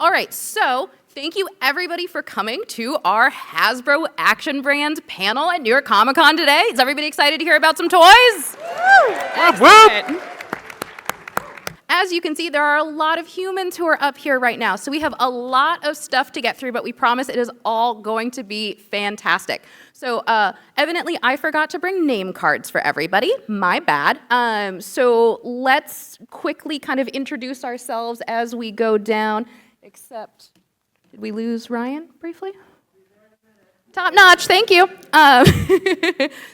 All right, so thank you everybody for coming to our Hasbro Action Brands panel at New York Comic Con today. Is everybody excited to hear about some toys? Excellent. As you can see, there are a lot of humans who are up here right now, so we have a lot of stuff to get through, but we promise it is all going to be fantastic. So evidently, I forgot to bring name cards for everybody. My bad. So let's quickly kind of introduce ourselves as we go down, except, did we lose Ryan briefly? Top notch, thank you.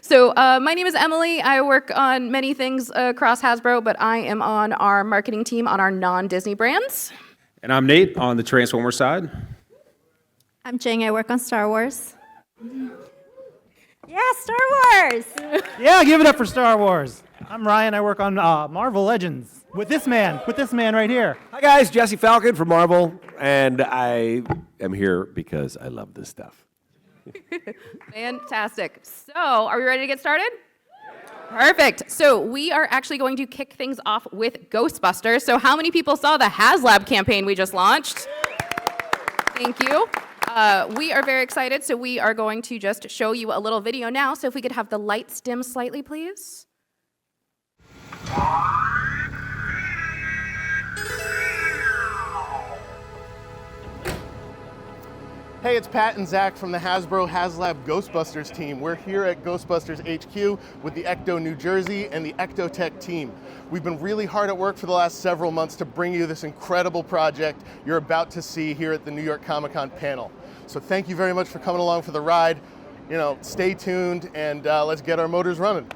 So my name is Emily. I work on many things across Hasbro, but I am on our marketing team on our non-Disney brands. And I'm Nate on the Transformer side. I'm Jing. I work on Star Wars. Yeah, Star Wars! Yeah, give it up for Star Wars. I'm Ryan. I work on Marvel Legends with this man right here. Hi guys, Jesse Falcon from Marvel, and I am here because I love this stuff. Fantastic. So, are we ready to get started? Perfect. So, we are actually going to kick things off with Ghostbusters. So, how many people saw the HasLab campaign we just launched? Thank you. We are very excited, so we are going to just show you a little video now. So, if we could have the lights dim slightly, please. Hey, it's Pat and Zach from the Hasbro HasLab Ghostbusters team. We're here at Ghostbusters HQ with the Ecto New Jersey and the Ectotech team. We've been really hard at work for the last several months to bring you this incredible project you're about to see here at the New York Comic Con panel. So thank you very much for coming along for the ride. You know, stay tuned and let's get our motors running.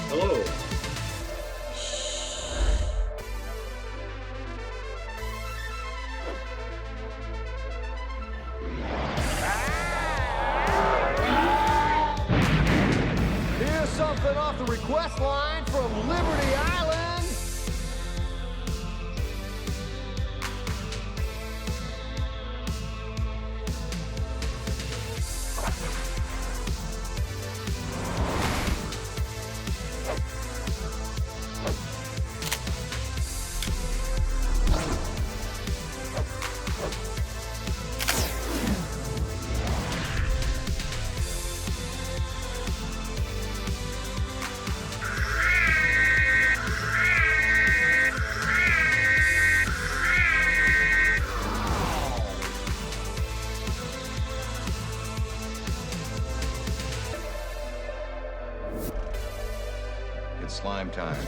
Hello. Here's something off the request line from Liberty Island. It's slime time.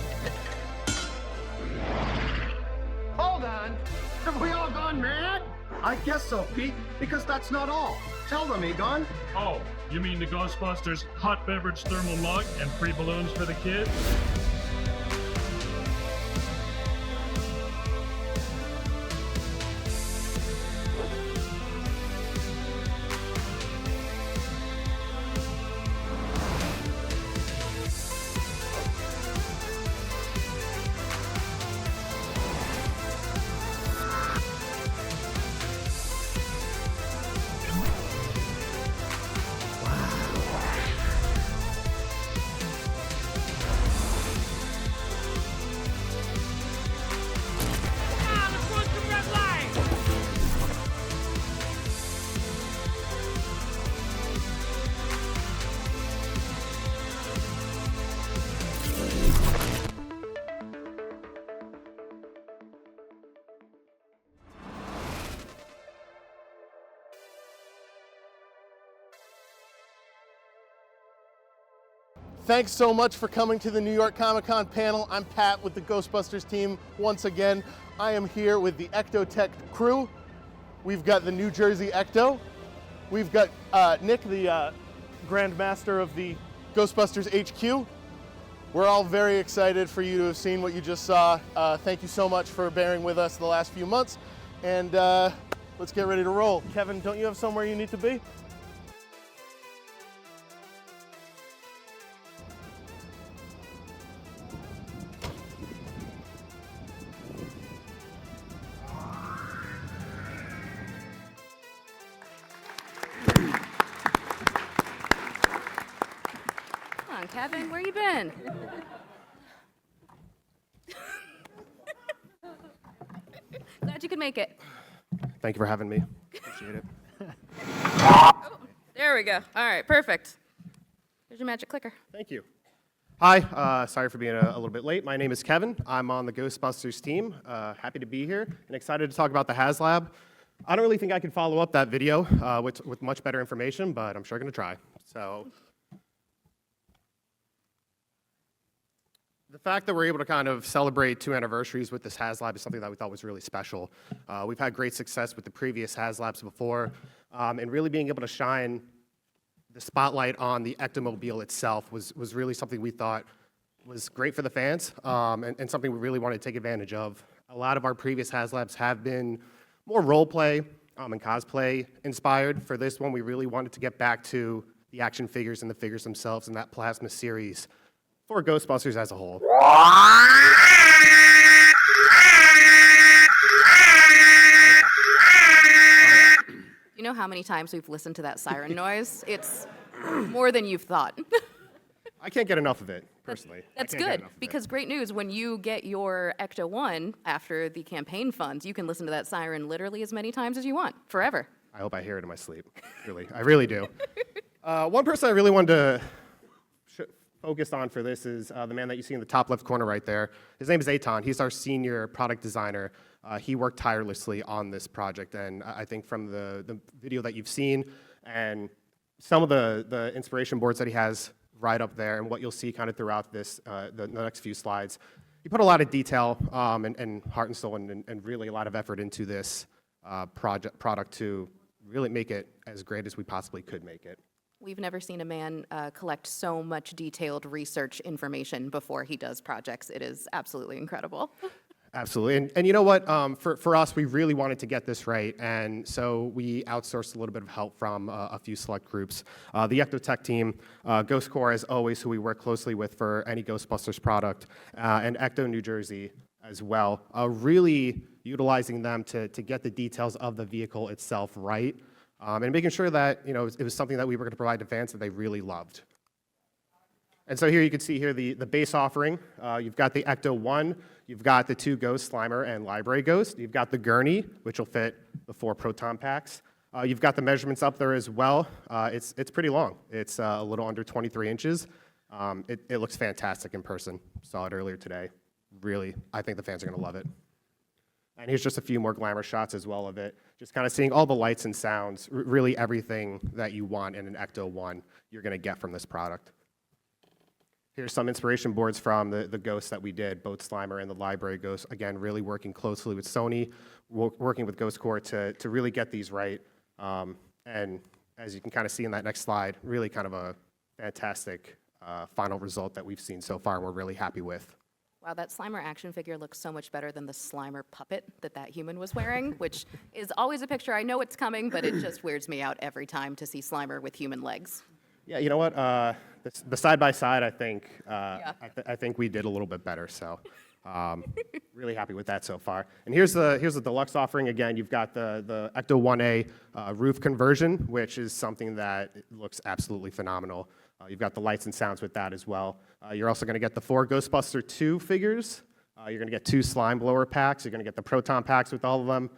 Hold on. Have we all gone mad? I guess so, Pete, because that's not all. Tell them, Egon. Oh, you mean the Ghostbusters hot beverage thermal mug and free balloons for the kids? Thanks so much for coming to the New York Comic Con panel. I'm Pat with the Ghostbusters team once again. I am here with the Ectotech crew. We've got the New Jersey Ecto. We've got Nick, the Grand Master of the Ghostbusters HQ. We're all very excited for you to have seen what you just saw. Thank you so much for bearing with us the last few months. And let's get ready to roll. Kevin, don't you have somewhere you need to be? Come on, Kevin, where you been? Glad you could make it. Thank you for having me. Appreciate it. Oh, there we go. All right, perfect. Here's your magic clicker. Thank you. Hi, sorry for being a little bit late. My name is Kevin. I'm on the Ghostbusters team. Happy to be here and excited to talk about the HasLab. I don't really think I can follow up that video with much better information, but I'm sure going to try. So, the fact that we're able to kind of celebrate 2 anniversaries with this HasLab is something that we thought was really special. We've had great success with the previous HasLabs before, and really being able to shine the spotlight on the Ectomobile itself was really something we thought was great for the fans, and something we really wanted to take advantage of. A lot of our previous HasLabs have been more role play and cosplay inspired. For this one, we really wanted to get back to the action figures and the figures themselves in that plasma series for Ghostbusters as a whole. You know how many times we've listened to that siren noise? It's more than you've thought. I can't get enough of it, personally. That's good, because great news, when you get your Ecto 1 after the campaign funds, you can listen to that siren literally as many times as you want, forever. I hope I hear it in my sleep. Really, I really do. One person I really wanted to focus on for this is the man that you see in the top left corner right there. His name is Eitan. He's our senior product designer. He worked tirelessly on this project, and I think from the video that you've seen and some of the inspiration boards that he has right up there and what you'll see kind of throughout this, the next few slides, he put a lot of detail and heart and soul and really a lot of effort into this product to really make it as great as we possibly could make it. We've never seen a man collect so much detailed research information before he does projects. It is absolutely incredible. Absolutely, and you know what? For us, we really wanted to get this right, and so we outsourced a little bit of help from a few select groups. The Ectotech team, Ghost Corps as always, who we work closely with for any Ghostbusters product, and Ecto New Jersey as well, really utilizing them to get the details of the vehicle itself right, and making sure that it was something that we were going to provide to fans that they really loved. And so here you can see here the base offering. You've got the Ecto 1, you've got the 2 Ghost Slimer and Library Ghost, you've got the Gurney, which will fit the 4 proton packs. You've got the measurements up there as well. It's pretty long. It's a little under 23 inches. It looks fantastic in person. Saw it earlier today. Really, I think the fans are going to love it. And here's just a few more glamour shots as well of it. Just kind of seeing all the lights and sounds, really everything that you want in an Ecto 1 you're going to get from this product. Here's some inspiration boards from the Ghosts that we did, both Slimer and the Library Ghost. Again, really working closely with Sony, working with Ghost Corps to really get these right. And as you can kind of see in that next slide, really kind of a fantastic final result that we've seen so far and we're really happy with. Wow, that Slimer action figure looks so much better than the Slimer puppet that human was wearing, which is always a picture. I know it's coming, but it just weirds me out every time to see Slimer with human legs. Yeah, you know what? The side-by-side, I think, I think we did a little bit better, so really happy with that so far. And here's the deluxe offering. Again, you've got the Ecto 1A roof conversion, which is something that looks absolutely phenomenal. You've got the lights and sounds with that as well. You're also going to get the 4 Ghostbuster 2 figures. You're going to get 2 slime blower packs. You're going to get the proton packs with all of them.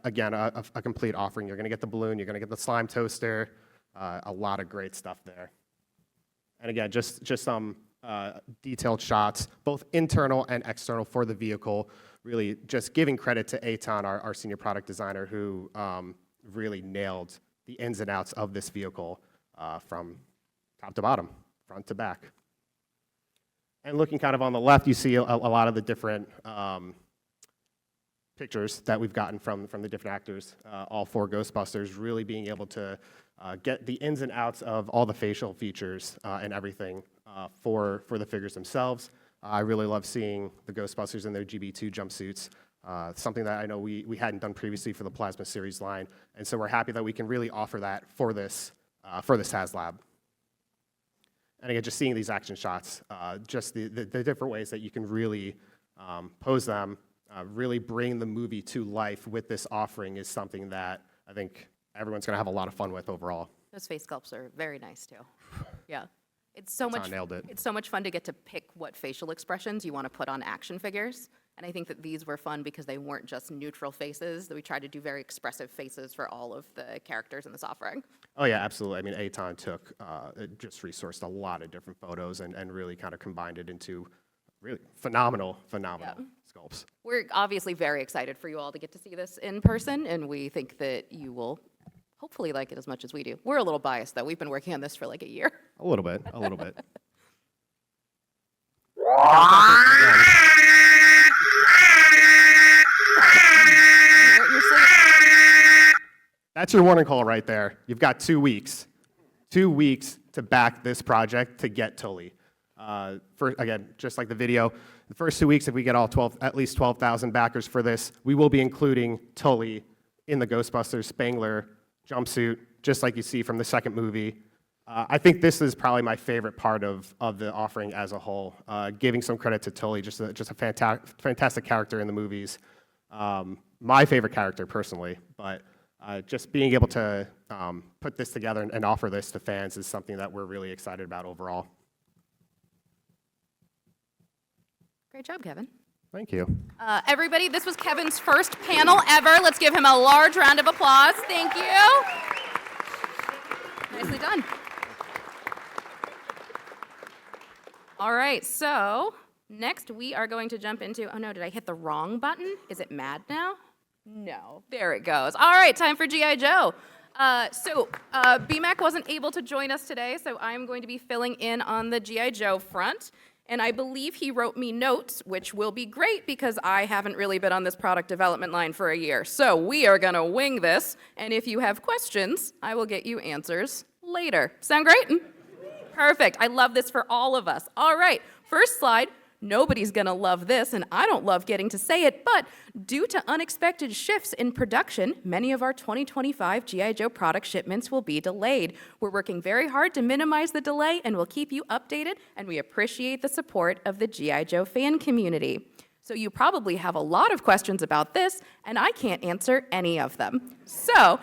Again, a complete offering. You're going to get the balloon. You're going to get the slime toaster. A lot of great stuff there. And again, just some detailed shots, both internal and external for the vehicle. Really just giving credit to Eitan, our senior product designer, who really nailed the ins and outs of this vehicle from top to bottom, front to back. And looking kind of on the left, you see a lot of the different pictures that we've gotten from the different actors, all 4 Ghostbusters, really being able to get the ins and outs of all the facial features and everything for the figures themselves. I really love seeing the Ghostbusters in their GB2 jumpsuits, something that I know we hadn't done previously for the Plasma series line, and so we're happy that we can really offer that for this HasLab. And again, just seeing these action shots, just the different ways that you can really pose them, really bring the movie to life with this offering is something that I think everyone's going to have a lot of fun with overall. Those face sculpts are very nice too. Yeah. It's so much. Nailed it. It's so much fun to get to pick what facial expressions you want to put on action figures, and I think that these were fun because they weren't just neutral faces. That we tried to do very expressive faces for all of the characters in this offering. Oh yeah, absolutely. I mean, Aton just resourced a lot of different photos and really kind of combined it into really phenomenal sculpts. We're obviously very excited for you all to get to see this in person, and we think that you will hopefully like it as much as we do. We're a little biased, though. We've been working on this for like a year. A little bit. That's your warning call right there. You've got 2 weeks. 2 weeks to back this project to get Tully. Again, just like the video, the first 2 weeks, if we get at least 12,000 backers for this, we will be including Tully in the Ghostbusters Spangler jumpsuit, just like you see from the second movie. I think this is probably my favorite part of the offering as a whole. Giving some credit to Tully, just a fantastic character in the movies. My favorite character personally, but just being able to put this together and offer this to fans is something that we're really excited about overall. Great job, Kevin. Thank you. Everybody, this was Kevin's first panel ever. Let's give him a large round of applause. Thank you. Nicely done. All right, so next we are going to jump into, oh no, did I hit the wrong button? Is it mad now? No, there it goes. All right, time for G.I. Joe. BMAC wasn't able to join us today, so I'm going to be filling in on the G.I. Joe front. And I believe he wrote me notes, which will be great because I haven't really been on this product development line for a year. So we are going to wing this, and if you have questions, I will get you answers later. Sound great? Perfect. I love this for all of us. All right, first slide. Nobody's going to love this, and I don't love getting to say it, but due to unexpected shifts in production, many of our 2025 G.I. Joe product shipments will be delayed. We're working very hard to minimize the delay, and we'll keep you updated, and we appreciate the support of the G.I. Joe fan community. So you probably have a lot of questions about this, and I can't answer any of them. So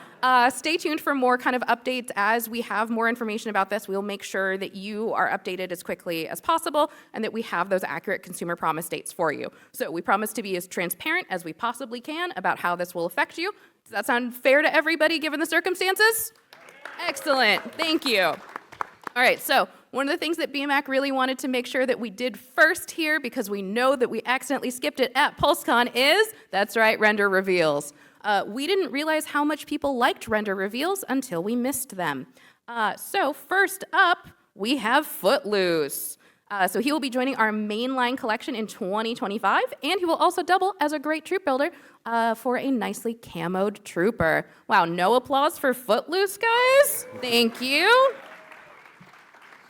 stay tuned for more kind of updates as we have more information about this. We'll make sure that you are updated as quickly as possible and that we have those accurate consumer promise dates for you. So we promise to be as transparent as we possibly can about how this will affect you. Does that sound fair to everybody given the circumstances? Excellent. Thank you. All right, so one of the things that BMAC really wanted to make sure that we did first here, because we know that we accidentally skipped it at PulseCon, is, that's right, render reveals. We didn't realize how much people liked render reveals until we missed them. So first up, we have Footloose. So he will be joining our mainline collection in 2025, and he will also double as a great troop builder for a nicely camoed trooper. Wow, no applause for Footloose, guys? Thank you.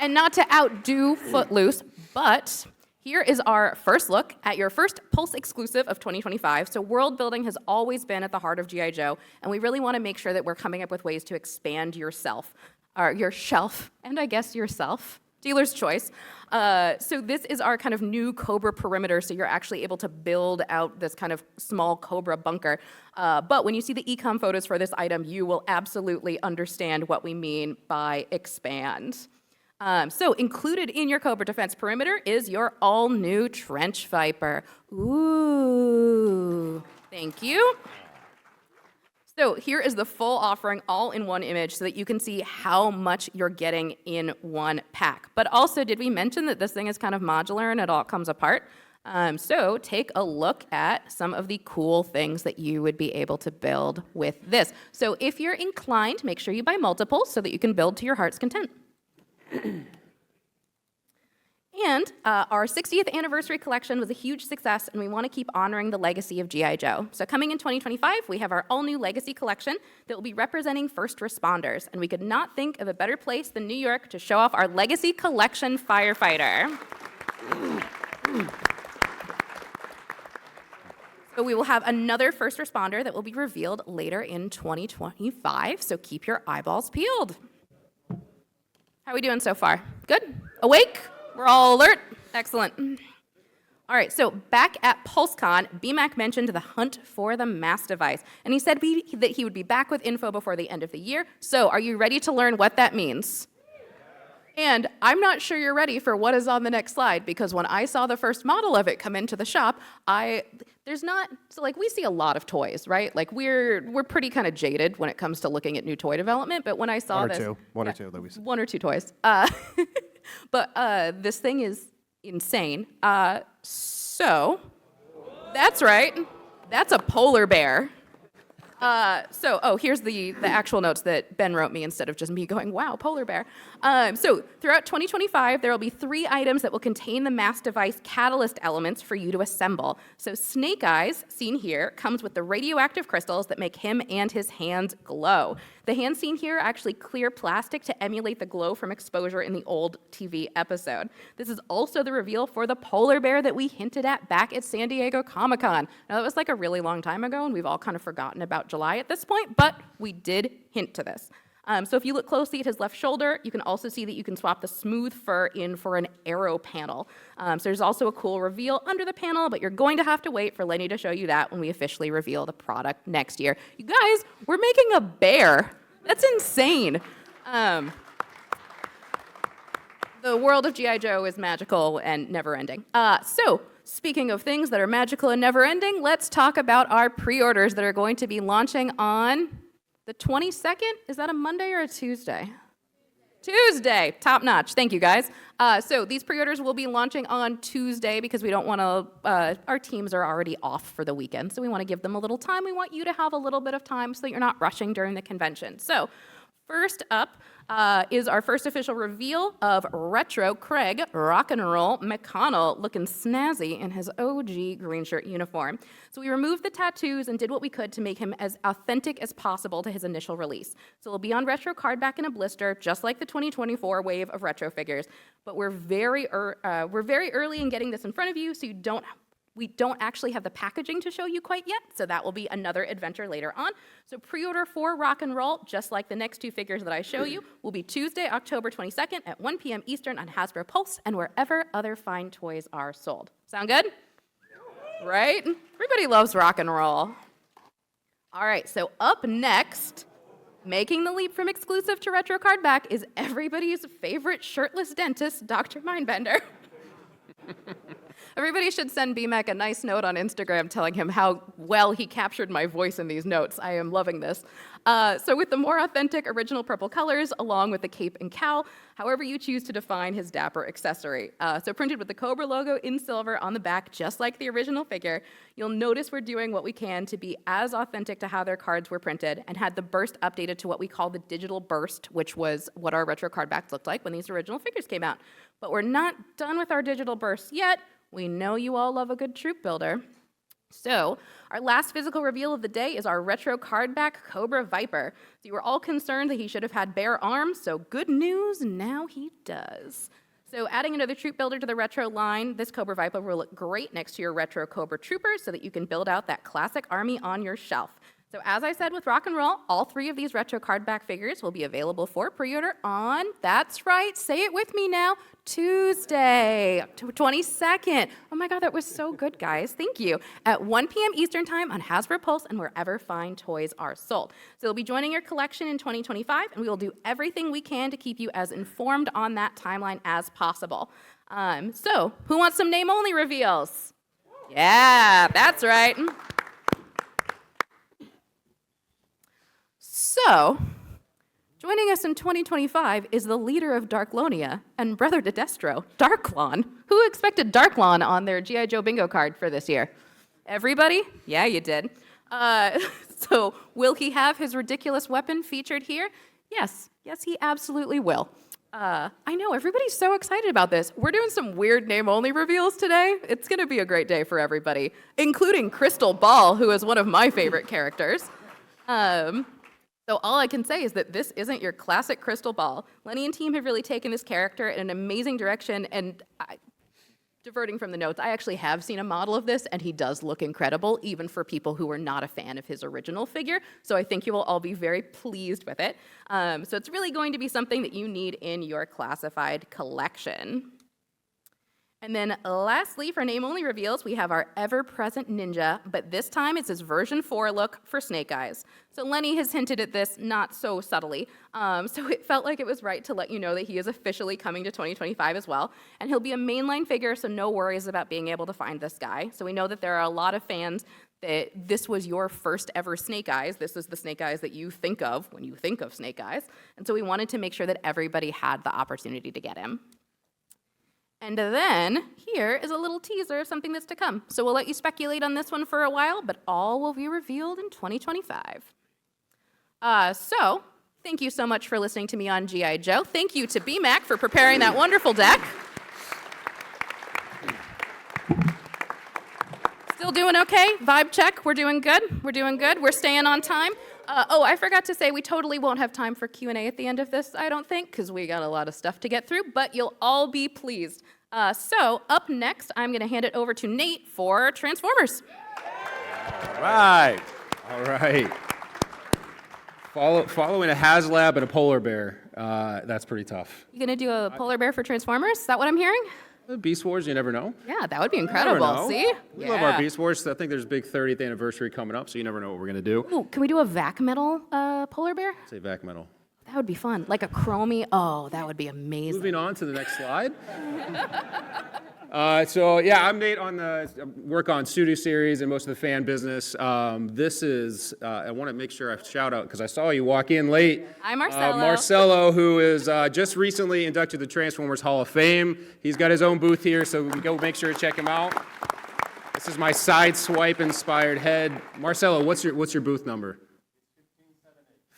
And not to outdo Footloose, but here is our first look at your first Pulse exclusive of 2025. So world building has always been at the heart of G.I. Joe, and we really want to make sure that we're coming up with ways to expand yourself, or your shelf, and I guess yourself. Dealer's choice. So this is our kind of new Cobra perimeter, so you're actually able to build out this kind of small Cobra bunker. But when you see the ecom photos for this item, you will absolutely understand what we mean by expand. So included in your Cobra Defense Perimeter is your all-new Trench Viper. Ooh, thank you. So here is the full offering all in one image so that you can see how much you're getting in one pack. But also, did we mention that this thing is kind of modular and it all comes apart? So take a look at some of the cool things that you would be able to build with this. So if you're inclined, make sure you buy multiples so that you can build to your heart's content. And our 60th anniversary collection was a huge success, and we want to keep honoring the legacy of G.I. Joe. So coming in 2025, we have our all-new legacy collection that will be representing first responders, and we could not think of a better place than New York to show off our legacy collection firefighter. So we will have another first responder that will be revealed later in 2025, so keep your eyeballs peeled. How are we doing so far? Good? Awake? We're all alert? Excellent. All right, so back at PulseCon, BMAC mentioned the hunt for the mass device, and he said that he would be back with info before the end of the year. So are you ready to learn what that means? And I'm not sure you're ready for what is on the next slide, because when I saw the first model of it come into the shop, we see a lot of toys, right? Like we're pretty kind of jaded when it comes to looking at new toy development, but when I saw One or two that we saw. one or two toys. But this thing is insane. So that's right. That's a polar bear. Here's the actual notes that Ben wrote me instead of just me going, wow, polar bear. So throughout 2025, there will be 3 items that will contain the mass device catalyst elements for you to assemble. So Snake Eyes, seen here, comes with the radioactive crystals that make him and his hands glow. The hands seen here are actually clear plastic to emulate the glow from exposure in the old TV episode. This is also the reveal for the polar bear that we hinted at back at San Diego Comic-Con. Now, that was like a really long time ago, and we've all kind of forgotten about July at this point, but we did hint to this. So if you look closely at his left shoulder, you can also see that you can swap the smooth fur in for an arrow panel. So there's also a cool reveal under the panel, but you're going to have to wait for Lenny to show you that when we officially reveal the product next year. You guys, we're making a bear. That's insane. The world of G.I. Joe is magical and never-ending. So speaking of things that are magical and never-ending, let's talk about our pre-orders that are going to be launching on the 22nd. Is that a Monday or a Tuesday? Tuesday. Top notch. Thank you, guys. So these pre-orders will be launching on Tuesday because we don't want to, our teams are already off for the weekend, so we want to give them a little time. We want you to have a little bit of time so that you're not rushing during the convention. So first up is our first official reveal of Retro Craig Rock and Roll McConnell, looking snazzy in his OG green shirt uniform. So we removed the tattoos and did what we could to make him as authentic as possible to his initial release. So it'll be on retro card back in a blister, just like the 2024 wave of retro figures. But we're very early in getting this in front of you, so we don't actually have the packaging to show you quite yet, so that will be another adventure later on. So pre-order for Rock and Roll, just like the next 2 figures that I show you, will be Tuesday, October 22nd at 1 p.m. Eastern on Hasbro Pulse and wherever other fine toys are sold. Sound good? Right? Everybody loves Rock and Roll. All right, so up next, making the leap from exclusive to retro card back is everybody's favorite shirtless dentist, Dr. Mindbender. Everybody should send BMAC a nice note on Instagram telling him how well he captured my voice in these notes. I am loving this. So with the more authentic original purple colors, along with the cape and cowl, however you choose to define his dapper accessory. So printed with the Cobra logo in silver on the back, just like the original figure, you'll notice we're doing what we can to be as authentic to how their cards were printed and had the burst updated to what we call the digital burst, which was what our retro card backs looked like when these original figures came out. But we're not done with our digital bursts yet. We know you all love a good troop builder. So our last physical reveal of the day is our retro cardback Cobra Viper. So you were all concerned that he should have had bare arms, so good news, now he does. So adding another troop builder to the retro line, this Cobra Viper will look great next to your retro Cobra Troopers so that you can build out that classic army on your shelf. So as I said with Rock and Roll, all 3 of these retro cardback figures will be available for pre-order on, that's right, say it with me now, Tuesday, October 22nd. Oh my God, that was so good, guys. Thank you. At 1 p.m. Eastern Time on Hasbro Pulse and wherever fine toys are sold. So they'll be joining your collection in 2025, and we will do everything we can to keep you as informed on that timeline as possible. So who wants some name-only reveals? Yeah, that's right. So, joining us in 2025 is the leader of Darklonia and brother to Destro, Darklon. Who expected Darklon on their G.I. Joe bingo card for this year? Everybody? Yeah, you did. So, will he have his ridiculous weapon featured here? Yes, he absolutely will. I know, everybody's so excited about this. We're doing some weird name-only reveals today. It's going to be a great day for everybody, including Crystal Ball, who is one of my favorite characters. So all I can say is that this isn't your classic Crystal Ball. Lenny and team have really taken this character in an amazing direction, and diverting from the notes, I actually have seen a model of this, and he does look incredible, even for people who are not a fan of his original figure. So I think you will all be very pleased with it. So it's really going to be something that you need in your classified collection. And then lastly, for name-only reveals, we have our ever-present ninja, but this time it's his version 4 look for Snake Eyes. So Lenny has hinted at this not so subtly, so it felt like it was right to let you know that he is officially coming to 2025 as well. And he'll be a mainline figure, so no worries about being able to find this guy. So we know that there are a lot of fans that this was your first ever Snake Eyes. This is the Snake Eyes that you think of when you think of Snake Eyes. And so we wanted to make sure that everybody had the opportunity to get him. And then here is a little teaser of something that's to come. So we'll let you speculate on this one for a while, but all will be revealed in 2025. So thank you so much for listening to me on G.I. Joe. Thank you to BMAC for preparing that wonderful deck. Still doing okay? Vibe check. We're doing good. We're doing good. We're staying on time. Oh, I forgot to say, we totally won't have time for Q&A at the end of this, I don't think, because we got a lot of stuff to get through, but you'll all be pleased. So up next, I'm going to hand it over to Nate for Transformers. All right. All right. Following a HasLab and a polar bear, that's pretty tough. You going to do a polar bear for Transformers? Is that what I'm hearing? Beast Wars, you never know. Yeah, that would be incredible. See? We love our Beast Wars. I think there's a big 30th anniversary coming up, so you never know what we're going to do. Ooh, can we do a vac metal polar bear? Say vac metal. That would be fun. Like a chromie. Oh, that would be amazing. Moving on to the next slide. So yeah, I'm Nate on the work on Studio Series and most of the fan business. This is, I want to make sure I shout out because I saw you walk in late. Hi, Marcelo. Marcelo, who is just recently inducted to the Transformers Hall of Fame. He's got his own booth here, so go make sure to check him out. This is my side swipe inspired head. Marcelo, what's your booth number?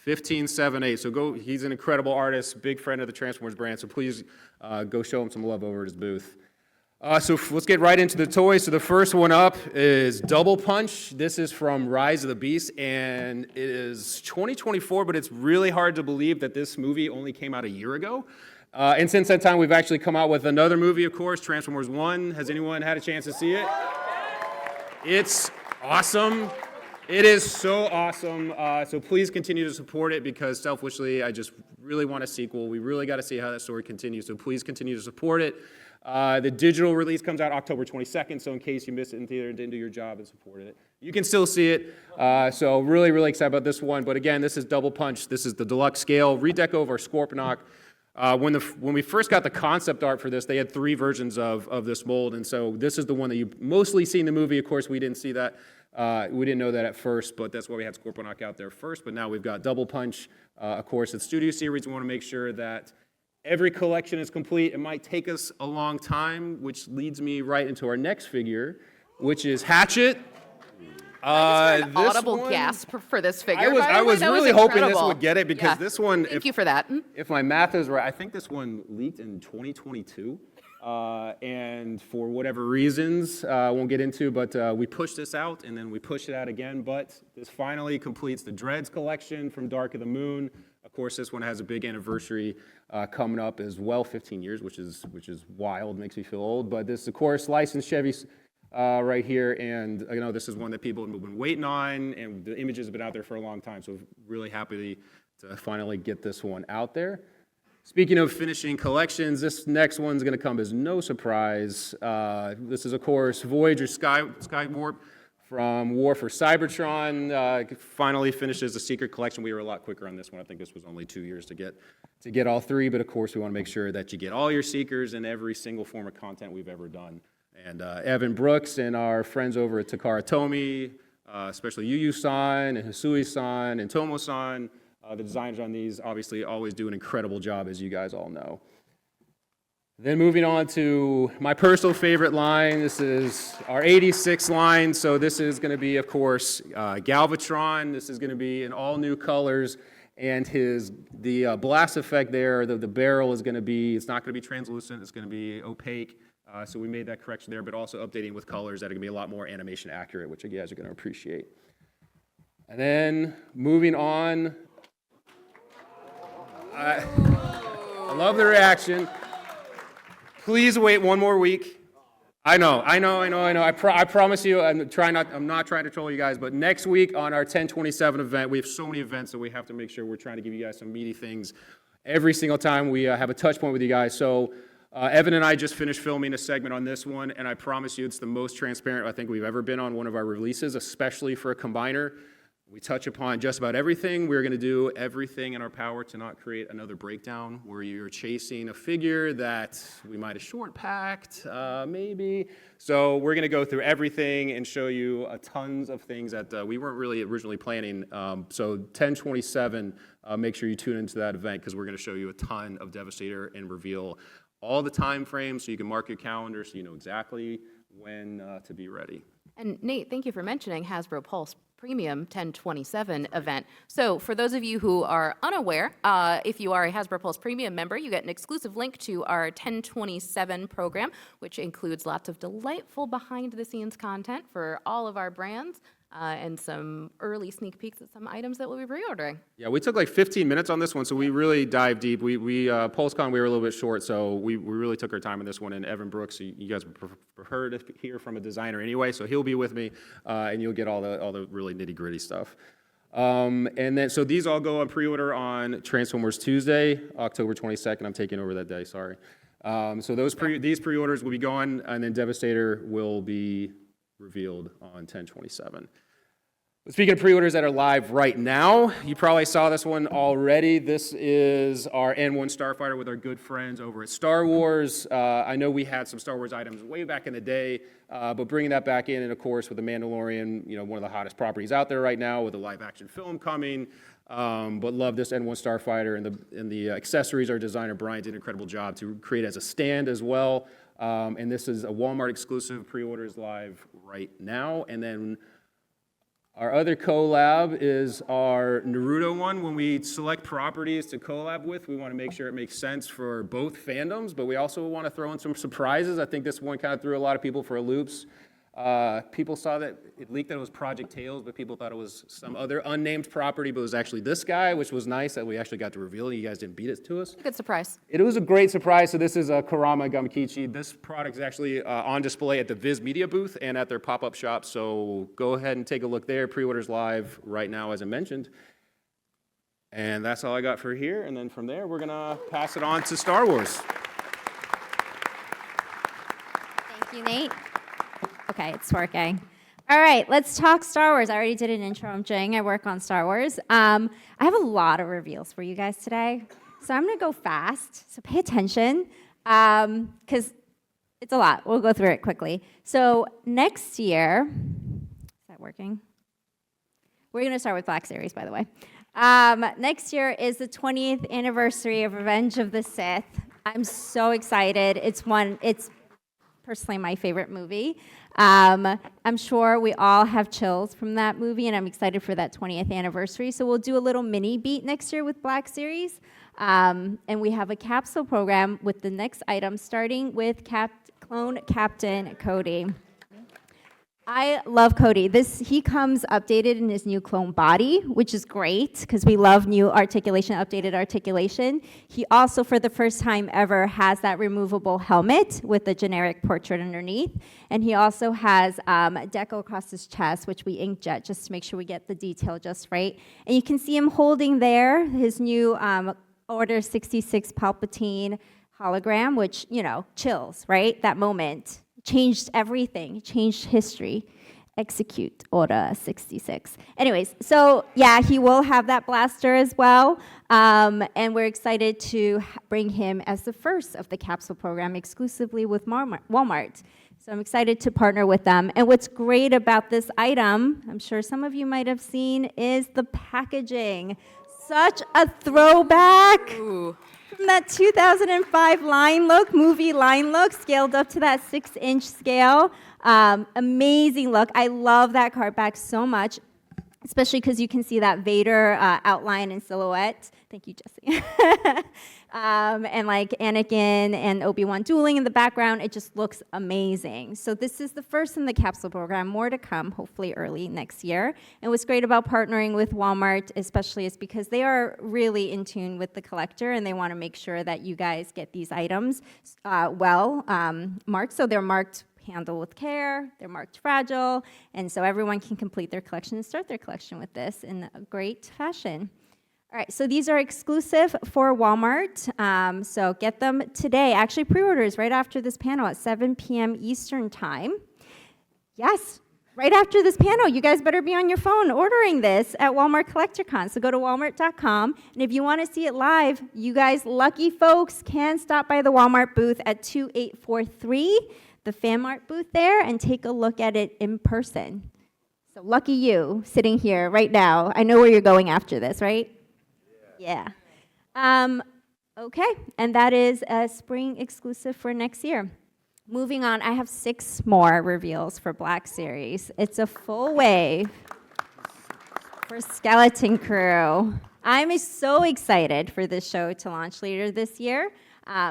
1578. So go. He's an incredible artist, big friend of the Transformers brand. So please go show him some love over at his booth. So let's get right into the toys. So the first one up is Double Punch. This is from Rise of the Beast, and it is 2024, but it's really hard to believe that this movie only came out a year ago. And since that time, we've actually come out with another movie, of course, Transformers 1. Has anyone had a chance to see it? It's awesome. It is so awesome. So please continue to support it because selfishly, I just really want a sequel. We really got to see how that story continues. So please continue to support it. The digital release comes out October 22nd. So in case you missed it in theater and didn't do your job and supported it, you can still see it. So really, really excited about this one. But again, this is Double Punch. This is the deluxe scale redeco of our Scorponok. When we first got the concept art for this, they had 3 versions of this mold. And so this is the one that you mostly see in the movie. Of course, we didn't see that. We didn't know that at first, but that's why we had Scorponok out there first. But now we've got Double Punch. Of course, it's Studio Series. We want to make sure that every collection is complete. It might take us a long time, which leads me right into our next figure, which is Hatchet. An audible gasp for this figure. I was really hoping this would get it because this one. Thank you for that. If my math is right, I think this one leaked in 2022. And for whatever reasons, I won't get into, but we pushed this out and then we pushed it out again. But this finally completes the Dreads collection from Dark of the Moon. Of course, this one has a big anniversary coming up as well, 15 years, which is wild, makes me feel old. But this, of course, licensed Chevy right here, and I know this is one that people have been waiting on, and the images have been out there for a long time. So really happy to finally get this one out there. Speaking of finishing collections, this next one's going to come as no surprise. This is, of course, Voyager Skywarp from War for Cybertron. Finally finishes the secret collection. We were a lot quicker on this one. I think this was only 2 years to get all 3, but of course we want to make sure that you get all your Seekers in every single form of content we've ever done. And Evan Brooks and our friends over at Takara Tomy, especially Yu-Yu-san and Hisui-san and Tomo-san, the designers on these obviously always do an incredible job, as you guys all know. Then moving on to my personal favorite line, this is our 86 line. So this is going to be, of course, Galvatron. This is going to be in all new colors. And the blast effect there, the barrel is going to be, it's not going to be translucent, it's going to be opaque. So we made that correction there, but also updating with colors that are going to be a lot more animation accurate, which you guys are going to appreciate. And then moving on, I love the reaction. Please wait one more week. I know. I promise you, I'm not trying to troll you guys, but next week on our 1027 event, we have so many events that we have to make sure we're trying to give you guys some meaty things every single time we have a touch point with you guys. So Evan and I just finished filming a segment on this one, and I promise you it's the most transparent I think we've ever been on one of our releases, especially for a combiner. We touch upon just about everything. We're going to do everything in our power to not create another breakdown where you're chasing a figure that we might have short packed, maybe. So we're going to go through everything and show you tons of things that we weren't really originally planning. So 1027, make sure you tune into that event because we're going to show you a ton of Devastator and reveal all the time frames so you can mark your calendar so you know exactly when to be ready. And Nate, thank you for mentioning Hasbro Pulse Premium 1027 event. So for those of you who are unaware, if you are a Hasbro Pulse Premium member, you get an exclusive link to our 1027 program, which includes lots of delightful behind-the-scenes content for all of our brands, and some early sneak peeks at some items that we'll be pre-ordering. Yeah, we took like 15 minutes on this one, so we really dived deep. PulseCon, we were a little bit short, so we really took our time on this one. And Evan Brooks, you guys would prefer to hear from a designer anyway, so he'll be with me, and you'll get all the really nitty-gritty stuff. And then, so these all go on pre-order on Transformers Tuesday, October 22nd. I'm taking over that day, sorry. So these pre-orders will be gone, and then Devastator will be revealed on 1027. But speaking of pre-orders that are live right now, you probably saw this one already. This is our N1 Starfighter with our good friends over at Star Wars. I know we had some Star Wars items way back in the day, but bringing that back in, and of course with The Mandalorian, one of the hottest properties out there right now with a live-action film coming. But love this N1 Starfighter, and the accessories. Our designer Brian did an incredible job to create as a stand as well. And this is a Walmart exclusive. Pre-orders live right now. And then our other collab is our Naruto one. When we select properties to collab with, we want to make sure it makes sense for both fandoms, but we also want to throw in some surprises. I think this one kind of threw a lot of people for a loops. People saw that it leaked that it was Project Tails, but people thought it was some other unnamed property, but it was actually this guy, which was nice that we actually got to reveal it. You guys didn't beat it to us. Good surprise. It was a great surprise. So this is Karama Gamakichi. This product is actually on display at the Viz Media booth and at their pop-up shop. So go ahead and take a look there. Pre-orders live right now, as I mentioned. And that's all I got for here. And then from there, we're going to pass it on to Star Wars. Thank you, Nate. Okay, it's working. All right, let's talk Star Wars. I already did an intro. I'm Jing. I work on Star Wars. I have a lot of reveals for you guys today, so I'm going to go fast. So pay attention, because it's a lot. We'll go through it quickly. So next year, is that working? We're going to start with Black Series, by the way. Next year is the 20th anniversary of Revenge of the Sith. I'm so excited. It's personally my favorite movie. I'm sure we all have chills from that movie, and I'm excited for that 20th anniversary. So we'll do a little mini beat next year with Black Series. And we have a capsule program with the next item, starting with Clone Captain Cody. I love Cody. He comes updated in his new clone body, which is great because we love new articulation, updated articulation. He also, for the first time ever, has that removable helmet with the generic portrait underneath. And he also has deco across his chest, which we inkjet just to make sure we get the detail just right. And you can see him holding there his new Order 66 Palpatine hologram, which, chills, right? That moment. Changed everything, changed history. Execute Order 66. Anyways, so yeah, he will have that blaster as well. And we're excited to bring him as the first of the capsule program exclusively with Walmart. So I'm excited to partner with them. And what's great about this item, I'm sure some of you might have seen, is the packaging. Such a throwback. Ooh. From that 2005 movie line look, scaled up to that 6-inch scale. Amazing look. I love that card back so much. especially because you can see that Vader outline and silhouette. Thank you, Jesse. And like Anakin and Obi-Wan dueling in the background, it just looks amazing. So this is the first in the capsule program, more to come, hopefully early next year. And what's great about partnering with Walmart especially is because they are really in tune with the collector and they want to make sure that you guys get these items marked. So they're marked handle with care, they're marked fragile, and so everyone can complete their collection and start their collection with this in a great fashion. All right, so these are exclusive for Walmart, so get them today. Actually, pre-orders right after this panel at 7 p.m. Eastern Time. Yes, right after this panel, you guys better be on your phone ordering this at Walmart CollectorCon. So go to walmart.com, and if you want to see it live, you guys lucky folks can stop by the Walmart booth at 2843, the FanMart booth there, and take a look at it in person. So lucky you, sitting here right now. I know where you're going after this, right? Yeah. Okay, and that is a spring exclusive for next year. Moving on, I have 6 more reveals for Black Series. It's a full wave for Skeleton Crew. I'm so excited for this show to launch later this year.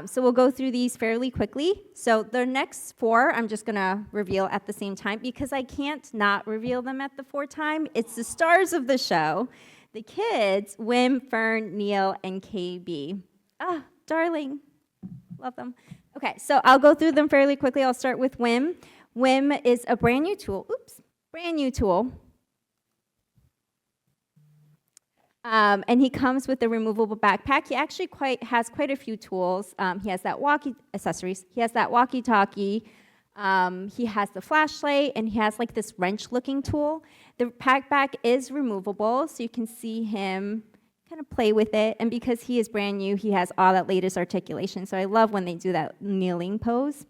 So we'll go through these fairly quickly. So the next 4, I'm just going to reveal at the same time because I can't not reveal them at the 4 time. It's the stars of the show, the kids, Wim, Fern, Neil, and KB. Ah, darling. Love them. Okay, so I'll go through them fairly quickly. I'll start with Wim. Wim is a brand new tool. Oops, brand new tool. And he comes with a removable backpack. He actually has quite a few tools. He has that accessories. He has that walkie-talkie. He has the flashlight, and he has like this wrench-looking tool. The backpack is removable, so you can see him kind of play with it. And because he is brand new, he has all that latest articulation. So I love when they do that kneeling pose.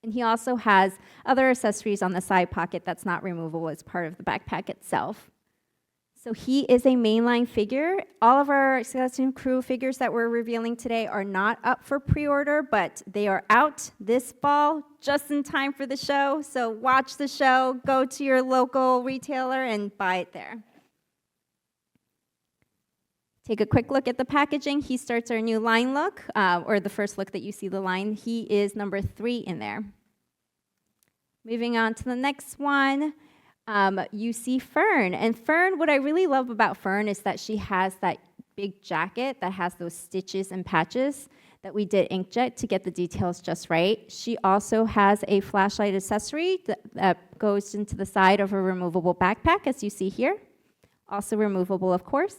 And he also has other accessories on the side pocket that's not removable as part of the backpack itself. So he is a mainline figure. All of our Skeleton Crew figures that we're revealing today are not up for pre-order, but they are out this fall, just in time for the show. So watch the show, go to your local retailer, and buy it there. Take a quick look at the packaging. He starts our new line look, or the first look that you see the line. He is number 3 in there. Moving on to the next one. You see Fern. And Fern, what I really love about Fern is that she has that big jacket that has those stitches and patches that we did inkjet to get the details just right. She also has a flashlight accessory that goes into the side of a removable backpack, as you see here. Also removable, of course.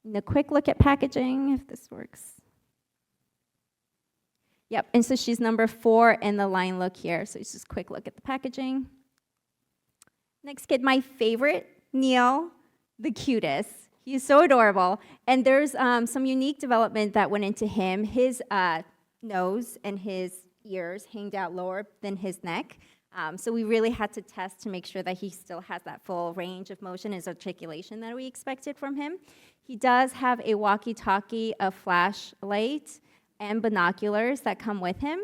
And a quick look at packaging, if this works. Yep, and so she's number 4 in the line look here. So it's just a quick look at the packaging. Next kid, my favorite, Neil, the cutest. He's so adorable. And there's some unique development that went into him. His nose and his ears hanged out lower than his neck. So we really had to test to make sure that he still has that full range of motion, his articulation that we expected from him. He does have a walkie-talkie, a flashlight, and binoculars that come with him.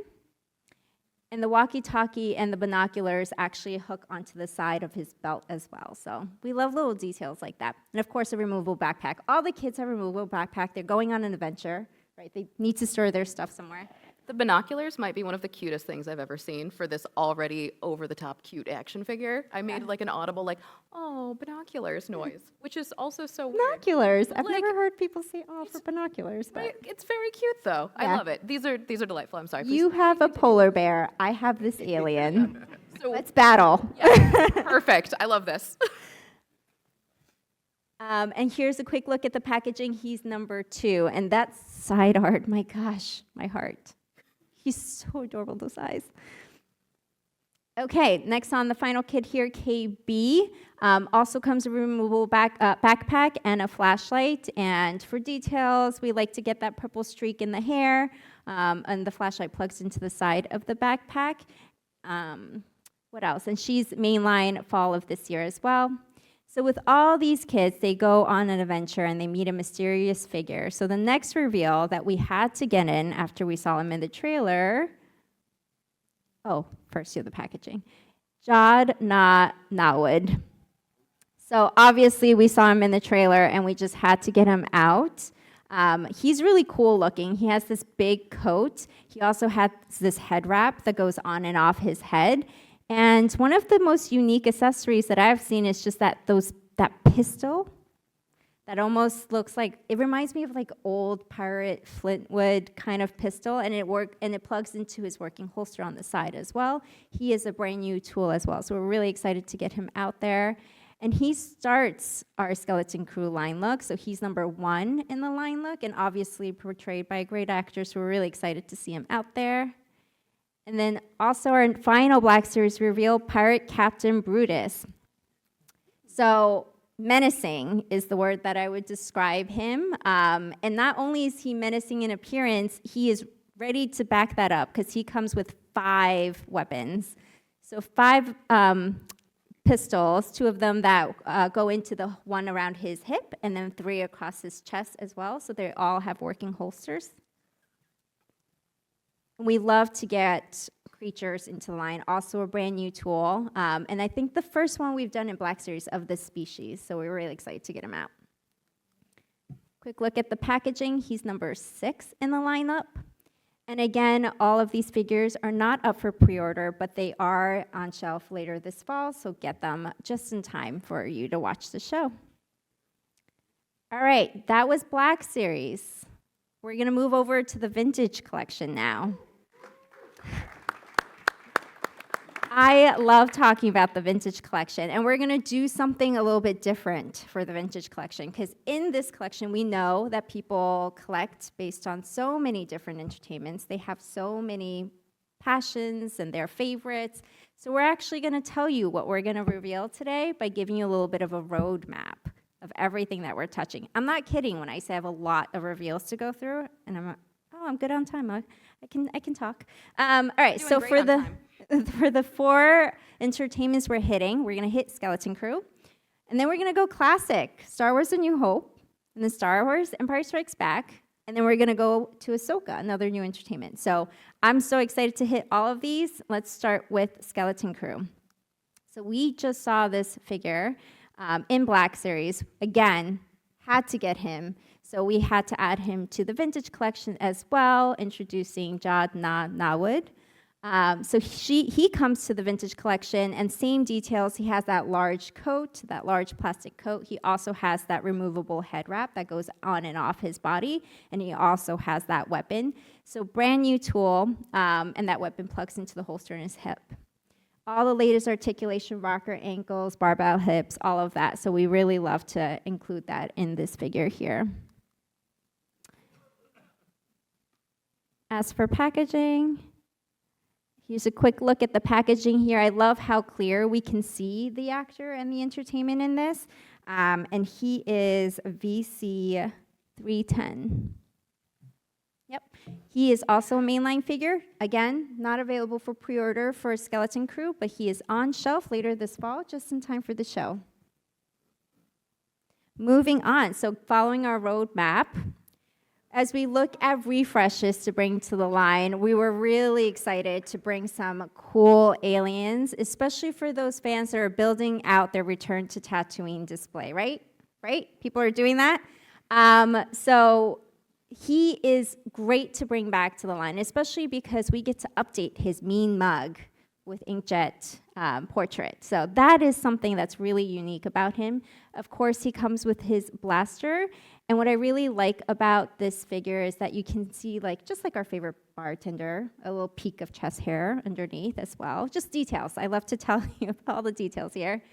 And the walkie-talkie and the binoculars actually hook onto the side of his belt as well. So we love little details like that. And of course, a removable backpack. All the kids have a removable backpack. They're going on an adventure, right? They need to store their stuff somewhere. The binoculars might be one of the cutest things I've ever seen for this already over-the-top cute action figure. I made like an audible like, oh, binoculars noise, which is also so weird. Binoculars. I've Like, never heard people say, oh, for binoculars. But It's very cute though. Yeah. I love it. These are delightful. I'm sorry. Please. you have a polar bear. I have this alien. Let's battle. Yeah, perfect. I love this. And here's a quick look at the packaging. He's number 2. And that's side art. My gosh, my heart. He's so adorable, those eyes. Okay, next on the final kid here, KB. Also comes a removable backpack and a flashlight. And for details, we like to get that purple streak in the hair. And the flashlight plugs into the side of the backpack. What else? And she's mainline fall of this year as well. So with all these kids, they go on an adventure and they meet a mysterious figure. So the next reveal that we had to get in after we saw him in the trailer, oh, first you have the packaging. Jod Nawad. So obviously we saw him in the trailer and we just had to get him out. He's really cool looking. He has this big coat. He also has this head wrap that goes on and off his head. And one of the most unique accessories that I've seen is just that pistol that almost looks like, it reminds me of like old pirate Flintwood kind of pistol, and it plugs into his working holster on the side as well. He is a brand new tool as well, so we're really excited to get him out there. And he starts our Skeleton Crew line look, so he's number 1 in the line look, and obviously portrayed by a great actor, so we're really excited to see him out there. And then also our final Black Series reveal, Pirate Captain Brutus. So menacing is the word that I would describe him. And not only is he menacing in appearance, he is ready to back that up because he comes with 5 weapons. So 5 pistols, 2 of them that go into the one around his hip, and then 3 across his chest as well. So they all have working holsters. We love to get creatures into the line, also a brand new tool. And I think the first one we've done in Black Series of this species, so we're really excited to get him out. Quick look at the packaging. He's number 6 in the lineup. And again, all of these figures are not up for pre-order, but they are on shelf later this fall, so get them just in time for you to watch the show. All right, that was Black Series. We're gonna move over to the vintage collection now. I love talking about the vintage collection, and we're gonna do something a little bit different for the vintage collection, because in this collection, we know that people collect based on so many different entertainments. They have so many passions and their favorites. So we're actually gonna tell you what we're gonna reveal today by giving you a little bit of a roadmap of everything that we're touching. I'm not kidding when I say I have a lot of reveals to go through, and I'm good on time. I can talk. All right, so for the 4 entertainments we're hitting, we're gonna hit Skeleton Crew, and then we're gonna go classic, Star Wars: A New Hope, and then Star Wars: Empire Strikes Back, and then we're gonna go to Ahsoka, another new entertainment. So I'm so excited to hit all of these. Let's start with Skeleton Crew. So we just saw this figure in Black Series. Again, had to get him. So we had to add him to the vintage collection as well, introducing Jod Nawad. So he comes to the vintage collection, and same details. He has that large coat, that large plastic coat. He also has that removable head wrap that goes on and off his body, and he also has that weapon. So brand new tool, and that weapon plugs into the holster in his hip. All the latest articulation, rocker ankles, barbell hips, all of that. So we really love to include that in this figure here. As for packaging, here's a quick look at the packaging here. I love how clear we can see the actor and the entertainment in this. And he is VC 310. Yep. He is also a mainline figure. Again, not available for pre-order for Skeleton Crew, but he is on shelf later this fall, just in time for the show. Moving on, so following our roadmap, as we look at refreshes to bring to the line, we were really excited to bring some cool aliens, especially for those fans that are building out their Return to Tatooine display, right? Right? People are doing that. So he is great to bring back to the line, especially because we get to update his mean mug with inkjet portrait. So that is something that's really unique about him. Of course, he comes with his blaster. And what I really like about this figure is that you can see, just like our favorite bartender, a little peak of chest hair underneath as well. Just details. I love to tell you all the details here.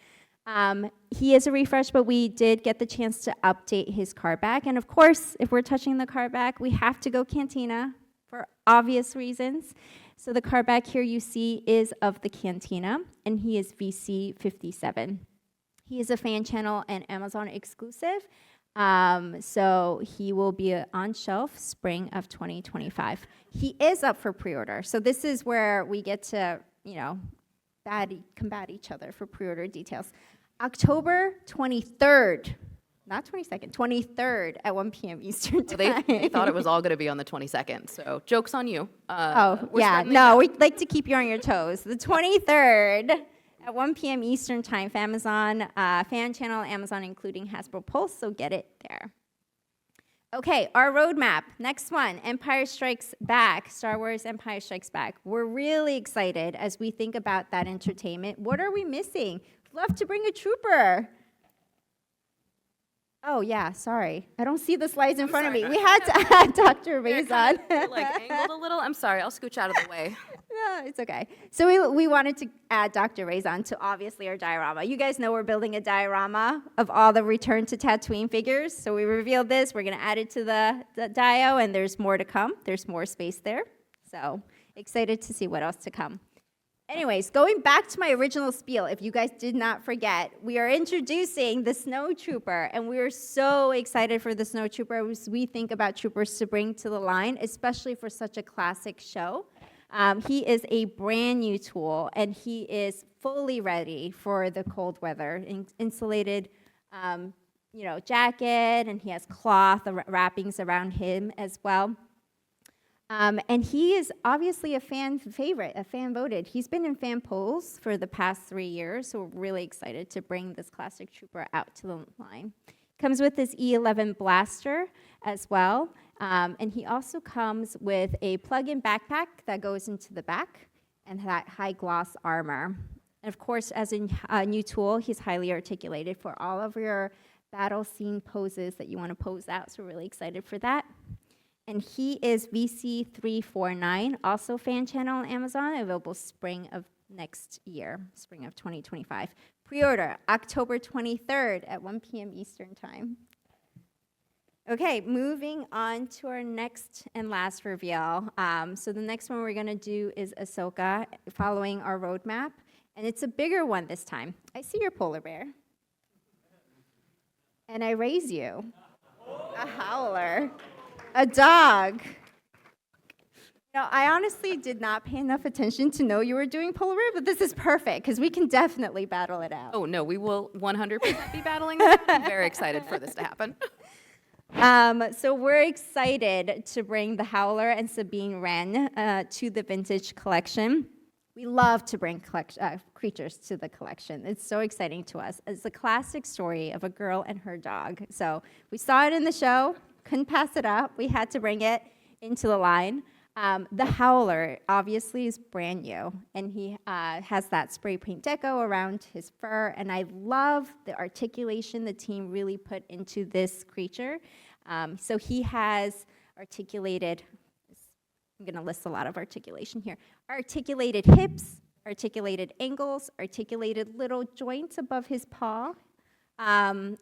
He is a refresh, but we did get the chance to update his car back. And of course, if we're touching the car back, we have to go Cantina for obvious reasons. So the car back here you see is of the Cantina, and he is VC 57. He is a fan channel and Amazon exclusive. So he will be on shelf spring of 2025. He is up for pre-order. So this is where we get to, combat each other for pre-order details. October 23rd, not 22nd, 23rd at 1 p.m. Eastern time. They thought it was all going to be on the 22nd, so joke's on you. We like to keep you on your toes. The 23rd at 1 p.m. Eastern Time, Amazon, fan channel, Amazon, including Hasbro Pulse, so get it there. Okay, our roadmap. Next one, Empire Strikes Back, Star Wars Empire Strikes Back. We're really excited as we think about that entertainment. What are we missing? Love to bring a trooper. Oh, yeah, sorry. I don't see the slides in front of me. We had to add Dr. Razon. Like angled a little. I'm sorry. I'll scooch out of the way. No, it's okay. So we wanted to add Dr. Razon to obviously our diorama. You guys know we're building a diorama of all the Return to Tatooine figures. So we revealed this. We're going to add it to the dio, and there's more to come. There's more space there. So excited to see what else to come. Anyways, going back to my original spiel, if you guys did not forget, we are introducing the Snow Trooper, and we are so excited for the Snow Trooper as we think about troopers to bring to the line, especially for such a classic show. He is a brand new tool, and he is fully ready for the cold weather. Insulated, jacket, and he has cloth wrappings around him as well. And he is obviously a fan favorite, a fan voted. He's been in fan polls for the past 3 years, so we're really excited to bring this classic trooper out to the line. Comes with his E11 blaster as well, and he also comes with a plug-in backpack that goes into the back and that high-gloss armor. And of course, as a new tool, he's highly articulated for all of your battle scene poses that you want to pose out, so we're really excited for that. And he is VC349, also fan channel on Amazon, available spring of next year, spring of 2025. Pre-order October 23rd at 1 p.m. Eastern Time. Okay, moving on to our next and last reveal. So the next one we're going to do is Ahsoka, following our roadmap. And it's a bigger one this time. I see your polar bear. And I raise you. A howler. A dog. Now, I honestly did not pay enough attention to know you were doing polar bear, but this is perfect because we can definitely battle it out. Oh, no, we will 100% be battling this. I'm very excited for this to happen. So we're excited to bring the Howler and Sabine Wren to the Vintage Collection. We love to bring creatures to the collection. It's so exciting to us. It's a classic story of a girl and her dog. So we saw it in the show. Couldn't pass it up. We had to bring it into the line. The Howler obviously is brand new, and he has that spray paint deco around his fur, and I love the articulation the team really put into this creature. So he has articulated, I'm going to list a lot of articulation here, articulated hips, articulated ankles, articulated little joints above his paw,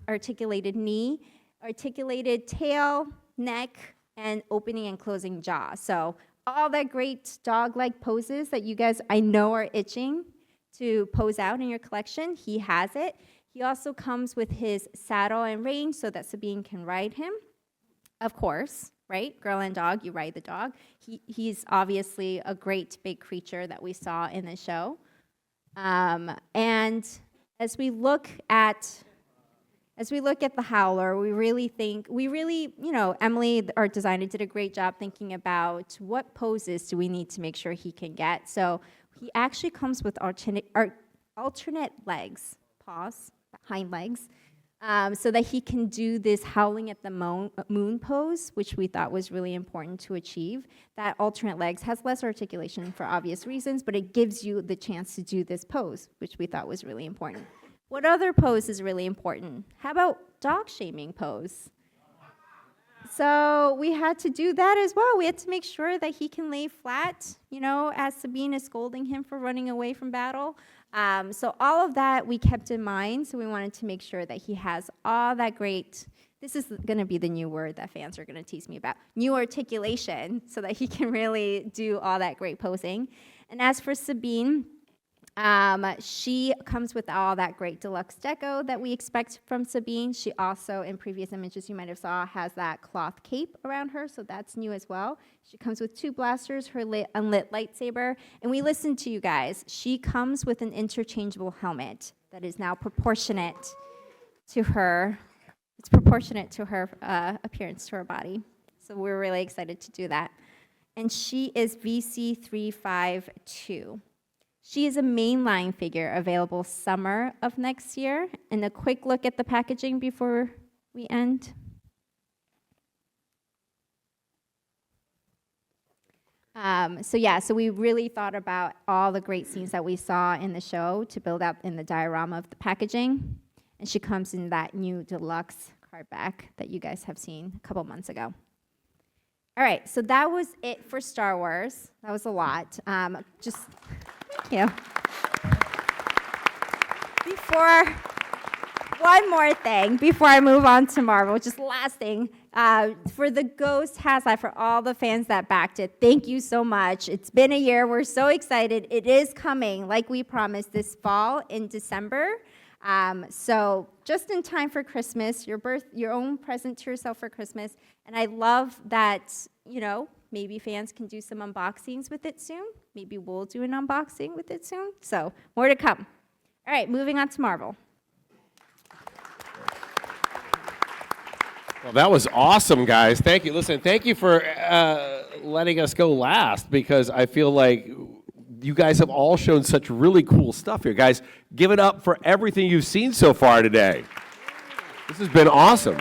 articulated knee, articulated tail, neck, and opening and closing jaw. So all that great dog-like poses that you guys, I know, are itching to pose out in your collection, he has it. He also comes with his saddle and rein so that Sabine can ride him. Of course, right? Girl and dog, you ride the dog. He's obviously a great big creature that we saw in the show. And as we look at the Howler, we really, Emily, our designer, did a great job thinking about what poses do we need to make sure he can get. So he actually comes with alternate legs, paws, hind legs, so that he can do this howling at the moon pose, which we thought was really important to achieve. That alternate legs has less articulation for obvious reasons, but it gives you the chance to do this pose, which we thought was really important. What other pose is really important? How about dog shaming pose? So we had to do that as well. We had to make sure that he can lay flat, as Sabine is scolding him for running away from battle. So all of that we kept in mind. So we wanted to make sure that he has all that great, this is going to be the new word that fans are going to tease me about, new articulation, so that he can really do all that great posing. And as for Sabine, she comes with all that great deluxe deco that we expect from Sabine. She also, in previous images you might have saw, has that cloth cape around her, so that's new as well. She comes with 2 blasters, her unlit lightsaber, and we listened to you guys. She comes with an interchangeable helmet that is now proportionate to her. It's proportionate to her appearance, to her body. So we're really excited to do that. And she is VC352. She is a mainline figure available summer of next year. And a quick look at the packaging before we end. So we really thought about all the great scenes that we saw in the show to build out in the diorama of the packaging. And she comes in that new deluxe card back that you guys have seen a couple months ago. All right, so that was it for Star Wars. That was a lot. Thank you. One more thing before I move on to Marvel, just last thing. For the Ghost HasLab, for all the fans that backed it, thank you so much. It's been a year. We're so excited. It is coming, like we promised, this fall in December. So just in time for Christmas, your own present to yourself for Christmas. And I love that, maybe fans can do some unboxings with it soon. Maybe we'll do an unboxing with it soon. So more to come. All right, moving on to Marvel. Well, that was awesome, guys. Thank you. Listen, thank you for letting us go last, because I feel like you guys have all shown such really cool stuff here. Guys, give it up for everything you've seen so far today. This has been awesome.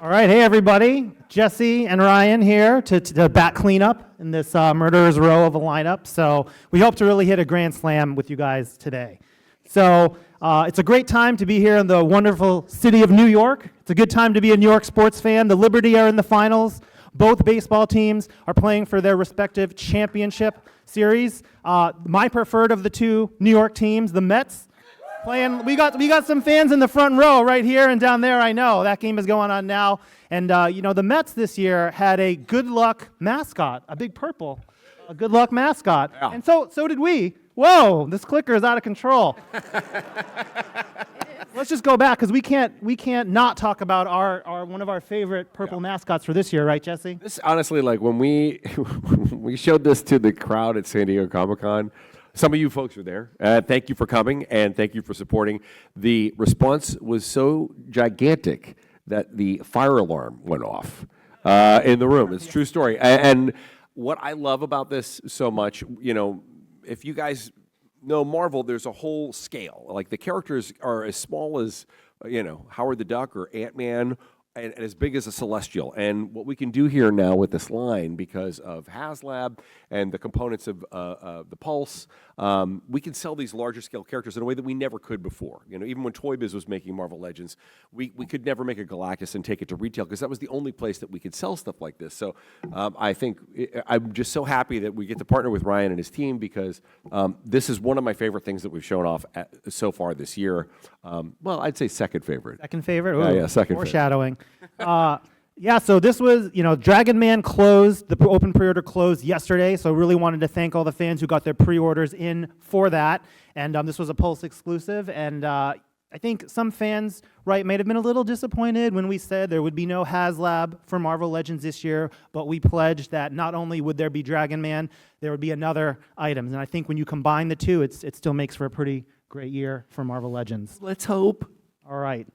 All right, hey everybody. Jesse and Ryan here to bat cleanup in this murderer's row of a lineup. So we hope to really hit a grand slam with you guys today. So it's a great time to be here in the wonderful city of New York. It's a good time to be a New York sports fan. The Liberty are in the finals. Both baseball teams are playing for their respective championship series. My preferred of the two New York teams, the Mets, playing. We got some fans in the front row right here and down there. I know that game is going on now. And the Mets this year had a good luck mascot, a big purple, a good luck mascot. Yeah. And so did we. Whoa, this clicker is out of control. Let's just go back, because we can't not talk about our one of our favorite purple mascots for this year, right, Jesse? This honestly, like when we we showed this to the crowd at San Diego Comic-Con, some of you folks were there. Thank you for coming, and thank you for supporting. The response was so gigantic that the fire alarm went off in the room. It's a true story. And what I love about this so much, if you guys know Marvel, there's a whole scale. Like the characters are as small as, Howard the Duck or Ant-Man, and as big as a Celestial. And what we can do here now with this line, because of HasLab and the components of the Pulse, we can sell these larger scale characters in a way that we never could before. Even when Toy Biz was making Marvel Legends, we could never make a Galactus and take it to retail, because that was the only place that we could sell stuff like this. So I think I'm just so happy that we get to partner with Ryan and his team, because this is one of my favorite things that we've shown off so far this year. Well, I'd say second favorite. Second favorite? Ooh, yeah, second foreshadowing. So this was, Dragon Man closed, the open pre-order closed yesterday, so really wanted to thank all the fans who got their pre-orders in for that. And this was a Pulse exclusive, and I think some fans, might have been a little disappointed when we said there would be no HasLab for Marvel Legends this year, but we pledged that not only would there be Dragon Man, there would be another items. And I think when you combine the two, it still makes for a pretty great year for Marvel Legends. Let's hope. All right.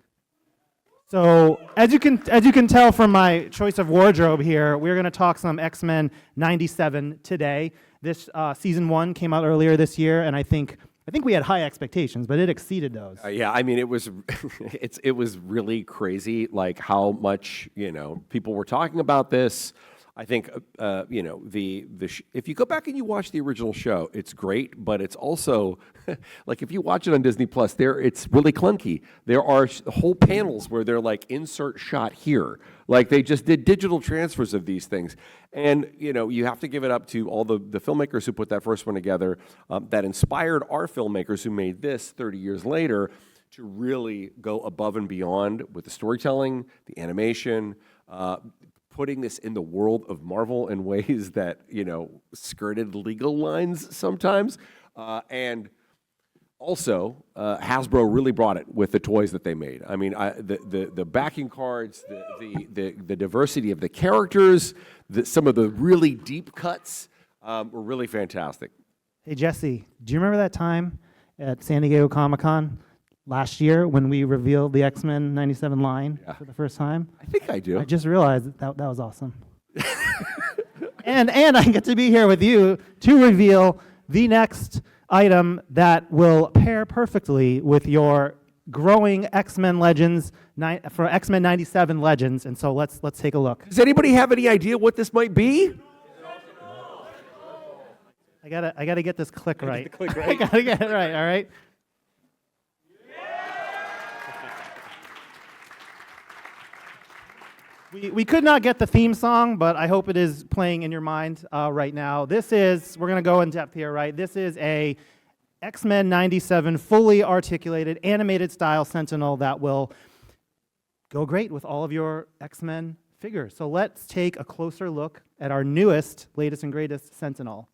So as you can tell from my choice of wardrobe here, we're going to talk some X-Men 97 today. This season 1 came out earlier this year, and I think we had high expectations, but it exceeded those. Yeah, I mean, it was it was really crazy, like how much people were talking about this. I think if you go back and you watch the original show, it's great, but it's also like if you watch it on Disney Plus, it's really clunky. There are whole panels where they're like insert shot here, like they just did digital transfers of these things, and you have to give it up to all the filmmakers who put that first one together, that inspired our filmmakers who made this 30 years later to really go above and beyond with the storytelling, the animation. Putting this in the world of Marvel in ways that, skirted legal lines sometimes. And also, Hasbro really brought it with the toys that they made. I mean, the backing cards, the diversity of the characters, some of the really deep cuts were really fantastic. Hey, Jesse, do you remember that time at San Diego Comic-Con last year when we revealed the X-Men 97 line for the first time? I think I do. I just realized that was awesome. And I get to be here with you to reveal the next item that will pair perfectly with your growing X-Men Legends for X-Men 97 Legends. And so let's take a look. Does anybody have any idea what this might be? I gotta get this click right. the click right. I gotta get it right. All right. We could not get the theme song, but I hope it is playing in your mind right now. We're going to go in depth here, right? This is a X-Men 97 fully articulated, animated style Sentinel that will go great with all of your X-Men figures. So let's take a closer look at our newest, latest, and greatest Sentinel.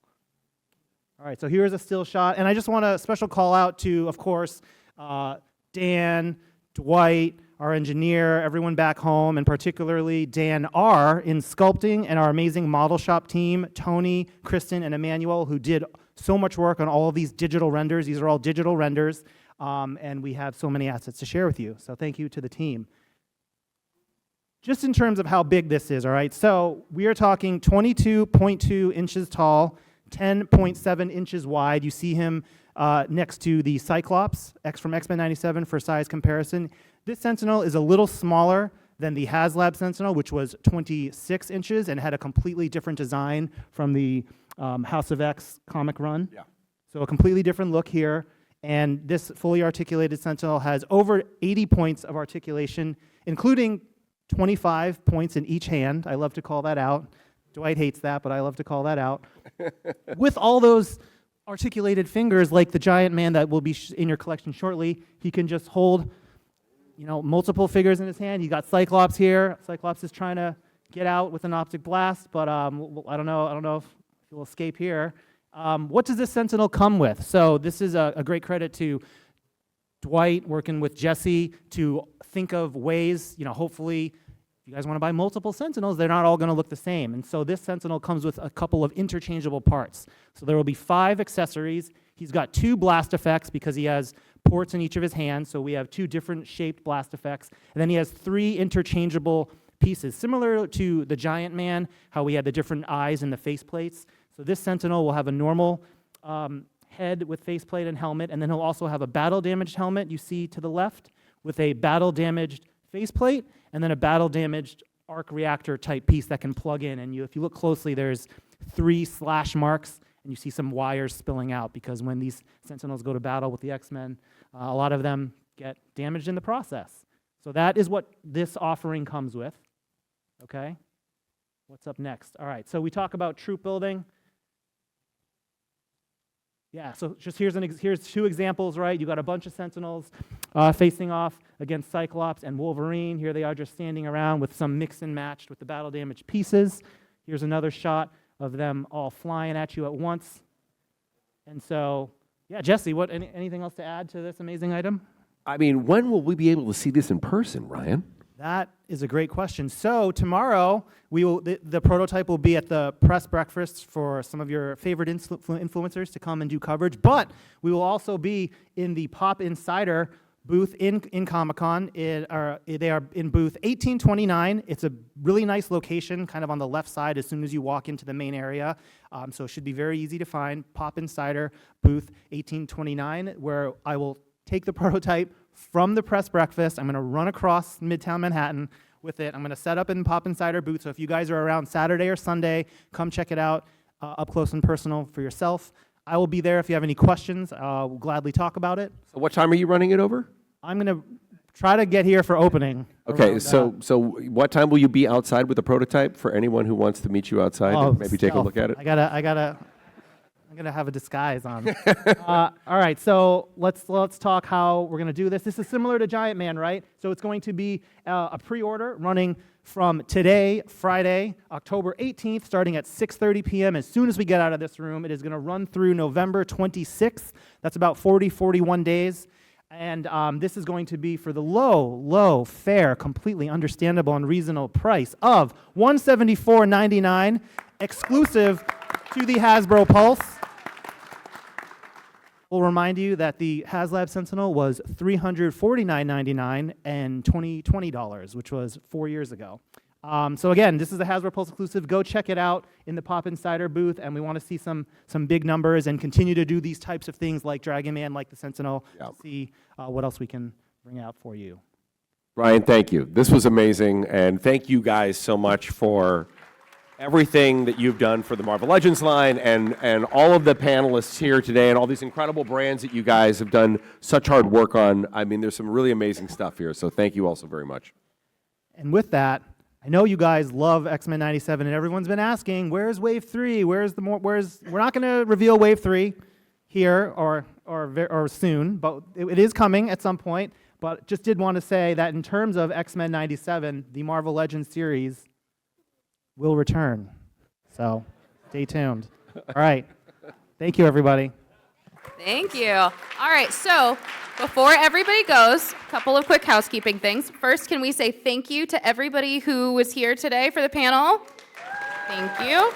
All right, so here's a still shot, and I just want a special call out to, of course, Dan, Dwight, our engineer, everyone back home, and particularly Dan R. in sculpting, and our amazing model shop team, Tony, Kristen, and Emmanuel, who did so much work on all of these digital renders. These are all digital renders, and we have so many assets to share with you. So thank you to the team. Just in terms of how big this is, all right? So we are talking 22.2 inches tall, 10.7 inches wide. You see him next to the Cyclops from X-Men 97 for size comparison. This Sentinel is a little smaller than the HasLab Sentinel, which was 26 inches and had a completely different design from the House of X comic run. Yeah. So a completely different look here. And this fully articulated Sentinel has over 80 points of articulation, including 25 points in each hand. I love to call that out. Dwight hates that, but I love to call that out. With all those articulated fingers, like the giant man that will be in your collection shortly, he can just hold, multiple figures in his hand. You got Cyclops here. Cyclops is trying to get out with an optic blast, but I don't know if he'll escape here. What does this Sentinel come with? So this is a great credit to Dwight working with Jesse to think of ways, hopefully, if you guys want to buy multiple Sentinels, they're not all going to look the same. And so this Sentinel comes with a couple of interchangeable parts. So there will be 5 accessories. He's got 2 blast effects because he has ports in each of his hands. So we have 2 different shaped blast effects. And then he has 3 interchangeable pieces, similar to the Giant Man, how we had the different eyes and the faceplates. So this Sentinel will have a normal head with faceplate and helmet, and then he'll also have a battle-damaged helmet you see to the left with a battle-damaged faceplate, and then a battle-damaged arc reactor type piece that can plug in. And if you look closely, there's 3 slash marks, and you see some wires spilling out because when these Sentinels go to battle with the X-Men, a lot of them get damaged in the process. So that is what this offering comes with. Okay? What's up next? All right, so we talk about troop building. Yeah, so just here's 2 examples, right? You got a bunch of Sentinels facing off against Cyclops and Wolverine. Here they are just standing around with some mix and matched with the battle damaged pieces. Here's another shot of them all flying at you at once. And so, yeah, Jesse, anything else to add to this amazing item? I mean, when will we be able to see this in person, Ryan? That is a great question. So tomorrow, the prototype will be at the press breakfast for some of your favorite influencers to come and do coverage. But we will also be in the Pop Insider booth in Comic-Con. They are in booth 1829. It's a really nice location, kind of on the left side as soon as you walk into the main area. So it should be very easy to find. Pop Insider booth 1829, where I will take the prototype from the press breakfast. I'm going to run across Midtown Manhattan with it. I'm going to set up in Pop Insider booth. So if you guys are around Saturday or Sunday, come check it out up close and personal for yourself. I will be there if you have any questions. We'll gladly talk about it. So what time are you running it over? I'm going to try to get here for opening. Okay, so what time will you be outside with the prototype for anyone who wants to meet you outside and maybe take a look at it? I'm gonna have a disguise on. All right, so let's talk how we're gonna do this. This is similar to Giant Man, right? So it's going to be a pre-order running from today, Friday, October 18th, starting at 6:30 p.m. As soon as we get out of this room, it is gonna run through November 26th. That's about 41 days. And this is going to be for the low, fair, completely understandable and reasonable price of $174.99, exclusive to the Hasbro Pulse. We'll remind you that the HasLab Sentinel was $349.99 and $20, which was 4 years ago. So again, this is a Hasbro Pulse exclusive. Go check it out in the Pop Insider booth, and we want to see some big numbers and continue to do these types of things like Dragon Man, like the Sentinel, to see what else we can bring out for you. Ryan, thank you. This was amazing, and thank you guys so much for everything that you've done for the Marvel Legends line and all of the panelists here today and all these incredible brands that you guys have done such hard work on. I mean, there's some really amazing stuff here, so thank you all so very much. And with that, I know you guys love X-Men 97, and everyone's been asking, where's Wave 3? We're not going to reveal Wave 3 here or soon, but it is coming at some point. But just did want to say that in terms of X-Men 97, the Marvel Legends series will return. So stay tuned. All right. Thank you, everybody. Thank you. All right, so before everybody goes, a couple of quick housekeeping things. First, can we say thank you to everybody who was here today for the panel? Thank you.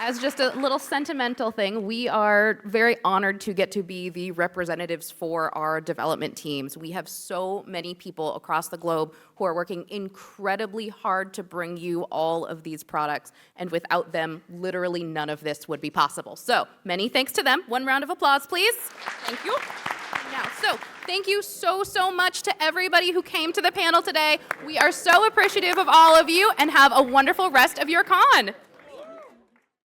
As just a little sentimental thing, we are very honored to get to be the representatives for our development teams. We have so many people across the globe who are working incredibly hard to bring you all of these products, and without them, literally none of this would be possible. So, many thanks to them. One round of applause, please. Thank you. So, thank you so much to everybody who came to the panel today. We are so appreciative of all of you, and have a wonderful rest of your con.